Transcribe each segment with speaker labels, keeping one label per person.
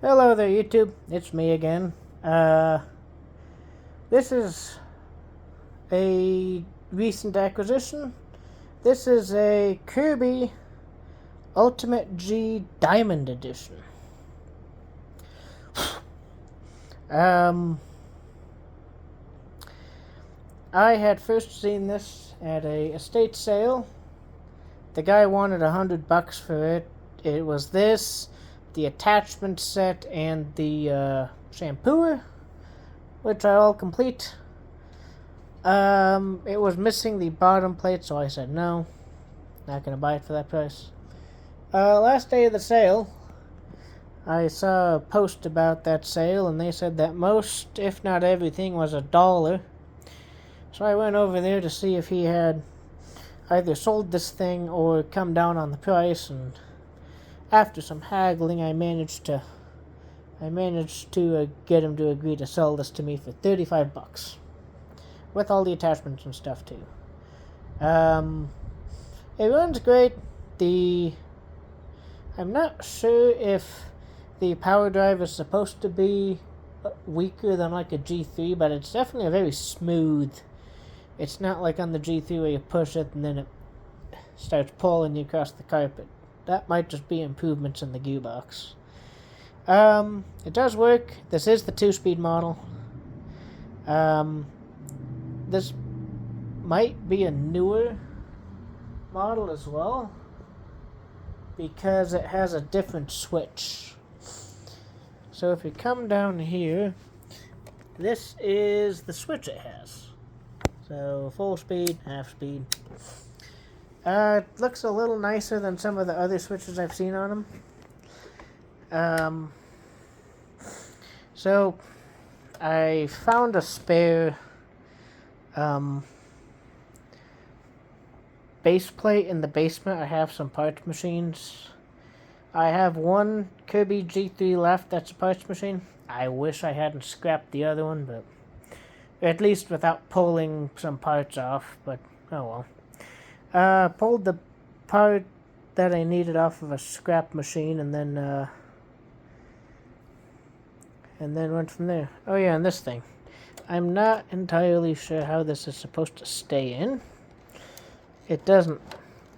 Speaker 1: Hello there, YouTube. It's me again. This is a recent acquisition. This is a Kirby Ultimate G Diamond Edition. I had first seen this at a estate sale. The guy wanted $100 for it. It was this, the attachment set, and the shampooer, which are all complete. It was missing the bottom plate, so I said no, not gonna buy it for that price. Last day of the sale, I saw a post about that sale, and they said that most, if not everything, was $1. So I went over there to see if he had either sold this thing or come down on the price, and after some haggling, I managed to get him to agree to sell this to me for $35, with all the attachments and stuff too. It runs great. I'm not sure if the power drive is supposed to be weaker than like a G3, but it's definitely a very smooth. It's not like on the G3 where you push it and then it starts pulling you across the carpet. That might just be improvements in the gearbox. It does work. This is the 2-speed model. This might be a newer model as well, because it has a different switch. So if you come down here, this is the switch it has. So full speed, half speed. It looks a little nicer than some of the other switches I've seen on them. So I found a spare base plate in the basement. I have some parts machines. I have one Kirby G3 left that's a parts machine. I wish I hadn't scrapped the other one, but at least without pulling some parts off, but oh well. Pulled the part that I needed off of a scrap machine, and then went from there. Oh yeah, and this thing. I'm not entirely sure how this is supposed to stay in. It doesn't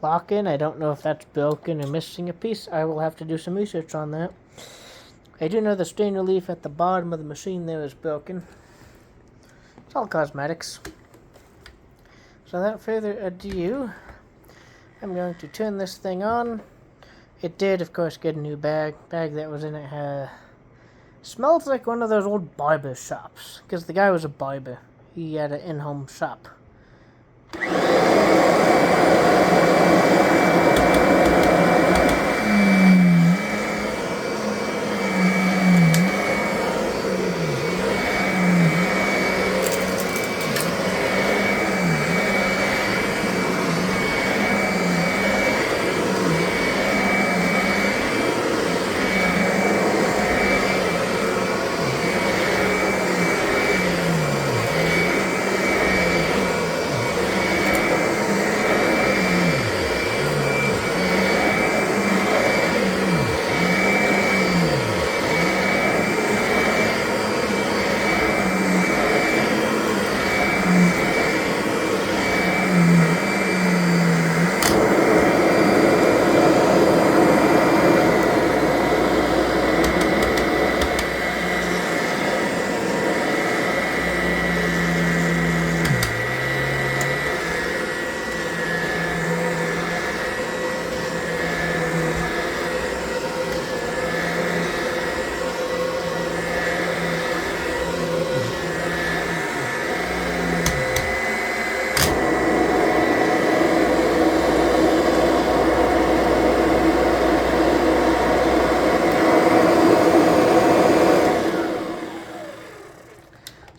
Speaker 1: lock in. I don't know if that's broken or missing a piece. I will have to do some research on that. I do know the strain relief at the bottom of the machine there is broken. It's all cosmetics. So without further ado, I'm going to turn this thing on. It did, of course, get a new bag. Bag that was in it smells like one of those old barber shops, because the guy was a barber. He had an in-home shop.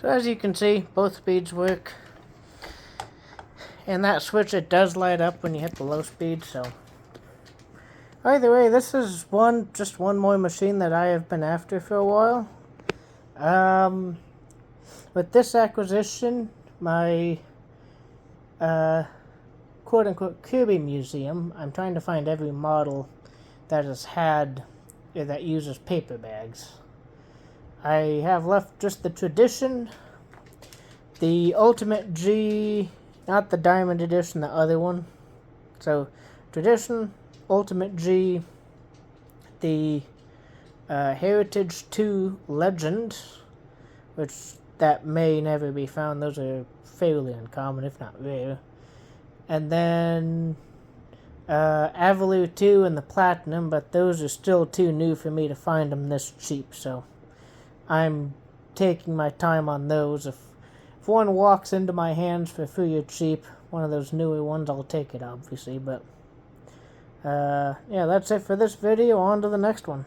Speaker 1: So as you can see, both speeds work. And that switch, it does light up when you hit the low speed, so either way, this is just one more machine that I have been after for a while. With this acquisition, my quote-unquote Kirby museum, I'm trying to find every model that has had that uses paper bags. I have left just the tradition, the Ultimate G, not the Diamond Edition, the other one. So, tradition, Ultimate G, the Heritage 2 Legend, which that may never be found. Those are fairly uncommon, if not rare. And then Avalue 2 and the Platinum, but those are still too new for me to find them this cheap, so I'm taking my time on those. If one walks into my hands for free or cheap, one of those newer ones, I'll take it, obviously. But yeah, that's it for this video. On to the next one.